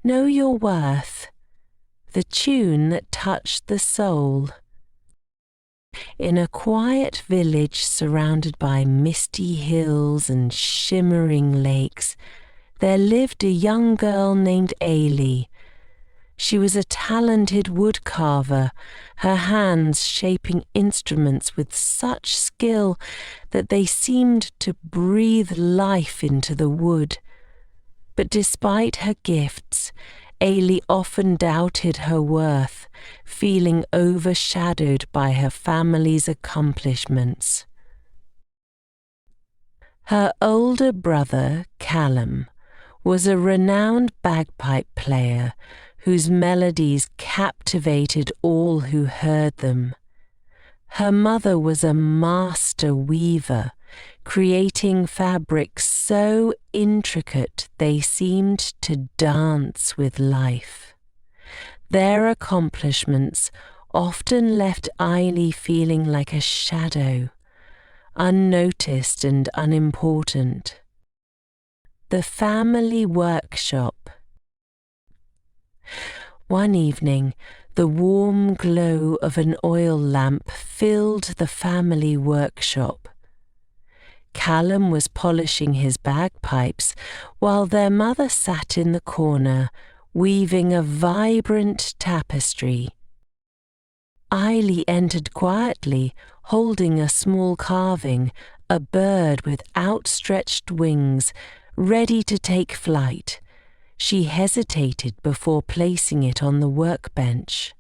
Know Your Worth, the tune that touched the soul. In a quiet village surrounded by misty hills and shimmering lakes, there lived a young girl named Eilidh. She was a talented woodcarver, her hands shaping instruments with such skill that they seemed to breathe life into the wood. But despite her gifts, Eilidh often doubted her worth, feeling overshadowed by her family's accomplishments. Her older brother, Callum, was a renowned bagpipe player whose melodies captivated all who heard them. Her mother was a master weaver, creating fabrics so intricate they seemed to dance with life. Their accomplishments often left Eilidh feeling like a shadow, unnoticed and unimportant. The family workshop. One evening, the warm glow of an oil lamp filled the family workshop. Callum was polishing his bagpipes while their mother sat in the corner, weaving a vibrant tapestry. Eilidh entered quietly, holding a small carving, a bird with outstretched wings, ready to take flight. She hesitated before placing it on the workbench.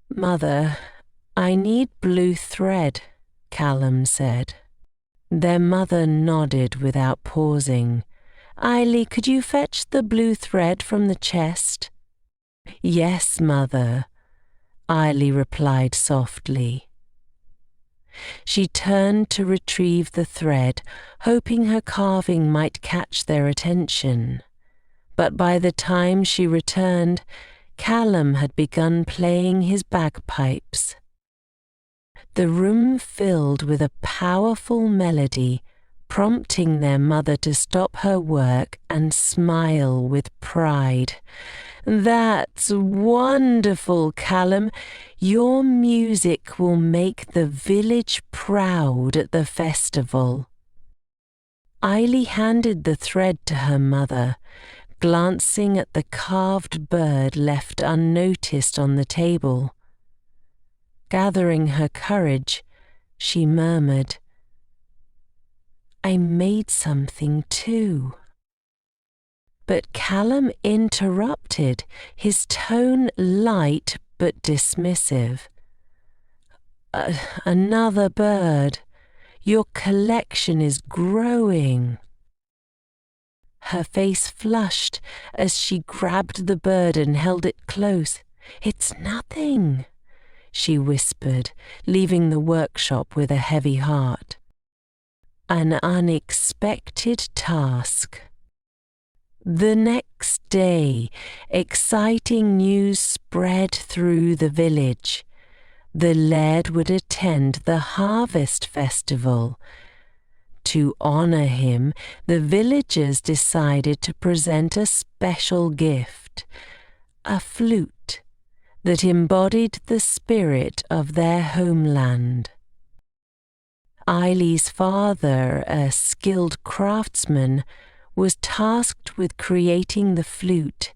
"Mother, I need blue thread," Callum said. Their mother nodded without pausing. "Eilidh, could you fetch the blue thread from the chest?" "Yes, mother," Eilidh replied softly. She turned to retrieve the thread, hoping her carving might catch their attention. But by the time she returned, Callum had begun playing his bagpipes. The room filled with a powerful melody, prompting their mother to stop her work and smile with pride. "That's wonderful, Callum. Your music will make the village proud at the festival." Eilidh handed the thread to her mother, glancing at the carved bird left unnoticed on the table. Gathering her courage, she murmured, "I made something too." But Callum interrupted, his tone light but dismissive. Another bird. Your collection is growing." Her face flushed as she grabbed the bird and held it close. "It's nothing," she whispered, leaving the workshop with a heavy heart. An unexpected task. The next day, exciting news spread through the village. The laird would attend the harvest festival. To honor him, the villagers decided to present a special gift, a flute that embodied the spirit of their homeland. Eilidh's father, a skilled craftsman, was tasked with creating the flute,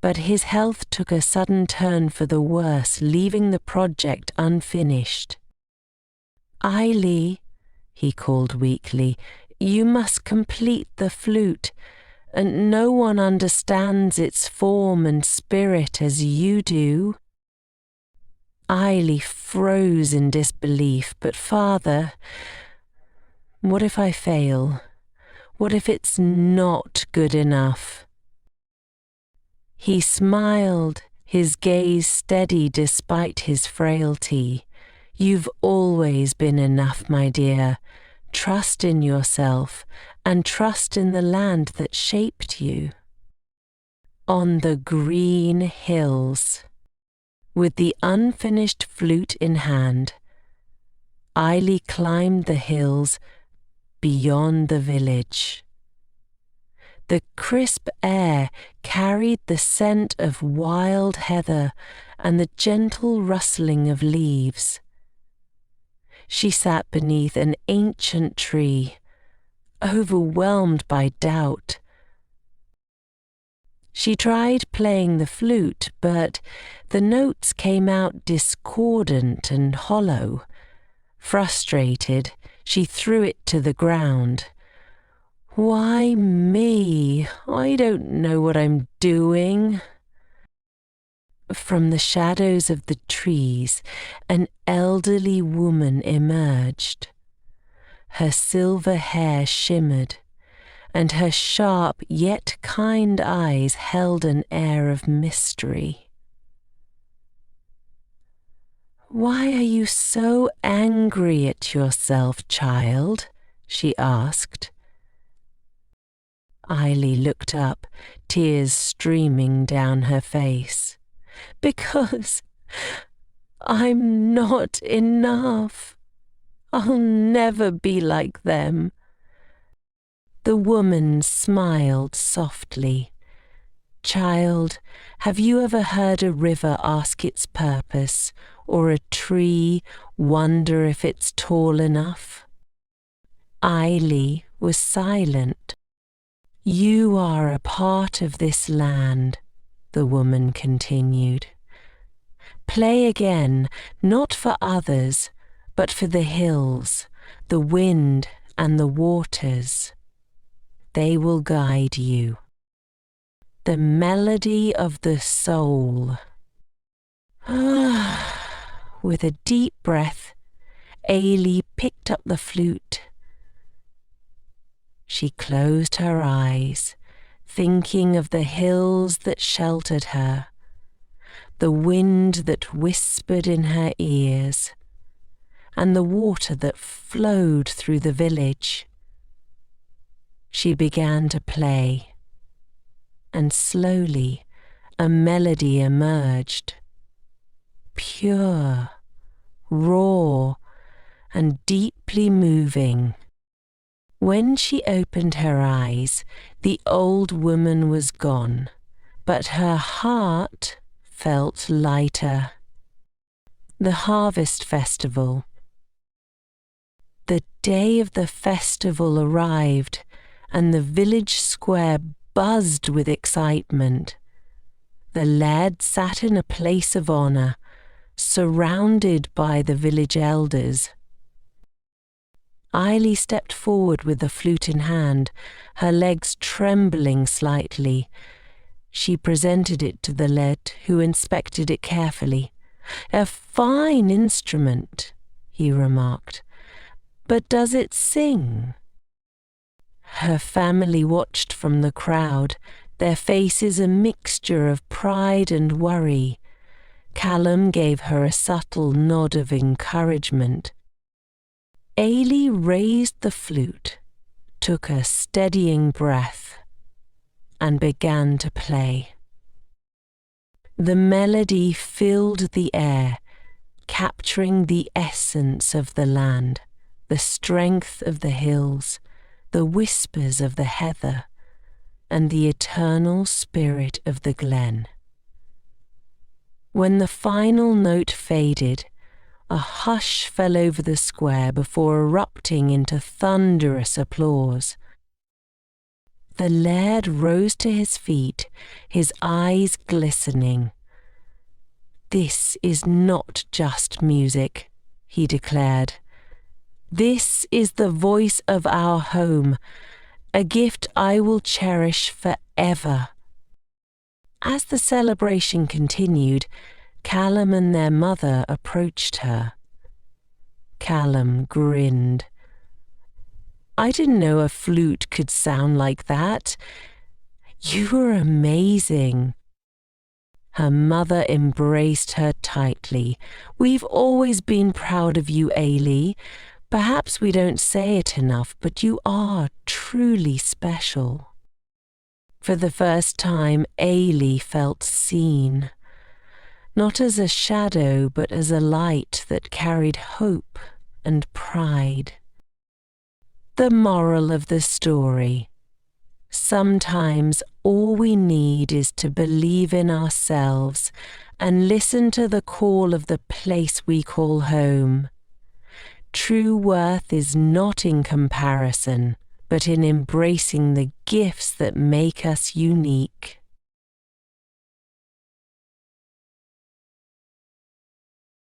but his health took a sudden turn for the worse, leaving the project unfinished. "Eilidh," he called weakly, "you must complete the flute, and no one understands its form and spirit as you do." Eilidh froze in disbelief. "But father, what if I fail? What if it's not good enough?" He smiled, his gaze steady despite his frailty. "You've always been enough, my dear. Trust in yourself and trust in the land that shaped you." On the green hills, with the unfinished flute in hand, Eilidh climbed the hills beyond the village. The crisp air carried the scent of wild heather and the gentle rustling of leaves. She sat beneath an ancient tree, overwhelmed by doubt. She tried playing the flute, but the notes came out discordant and hollow. Frustrated, she threw it to the ground. "Why me? I don't know what I'm doing." From the shadows of the trees, an elderly woman emerged. Her silver hair shimmered, and her sharp yet kind eyes held an air of mystery. "Why are you so angry at yourself, child?" she asked. Eilidh looked up, tears streaming down her face. "Because I'm not enough. I'll never be like them." The woman smiled softly. "Child, have you ever heard a river ask its purpose, or a tree wonder if it's tall enough?" Eilidh was silent. "You are a part of this land," the woman continued. "Play again, not for others, but for the hills, the wind, and the waters. They will guide you. The melody of the soul." With a deep breath, Eilidh picked up the flute. She closed her eyes, thinking of the hills that sheltered her, the wind that whispered in her ears, and the water that flowed through the village. She began to play, and slowly a melody emerged, pure, raw, and deeply moving. When she opened her eyes, the old woman was gone, but her heart felt lighter. The harvest festival. The day of the festival arrived, and the village square buzzed with excitement. The lad sat in a place of honor, surrounded by the village elders. Eilidh stepped forward with the flute in hand, her legs trembling slightly. She presented it to the lad, who inspected it carefully. "A fine instrument," he remarked. "But does it sing?" Her family watched from the crowd, their faces a mixture of pride and worry. Callum gave her a subtle nod of encouragement. Eilidh raised the flute, took a steadying breath, and began to play. The melody filled the air, capturing the essence of the land, the strength of the hills, the whispers of the heather, and the eternal spirit of the glen. When the final note faded, a hush fell over the square before erupting into thunderous applause. The laird rose to his feet, his eyes glistening. "This is not just music," he declared. "This is the voice of our home, a gift I will cherish forever." As the celebration continued, Callum and their mother approached her. Callum grinned. "I didn't know a flute could sound like that. You were amazing." Her mother embraced her tightly. "We've always been proud of you, Eilidh. Perhaps we don't say it enough, but you are truly special." For the first time, Eilidh felt seen. Not as a shadow, but as a light that carried hope and pride. The moral of the story: Sometimes all we need is to believe in ourselves and listen to the call of the place we call home. True worth is not in comparison, but in embracing the gifts that make us unique.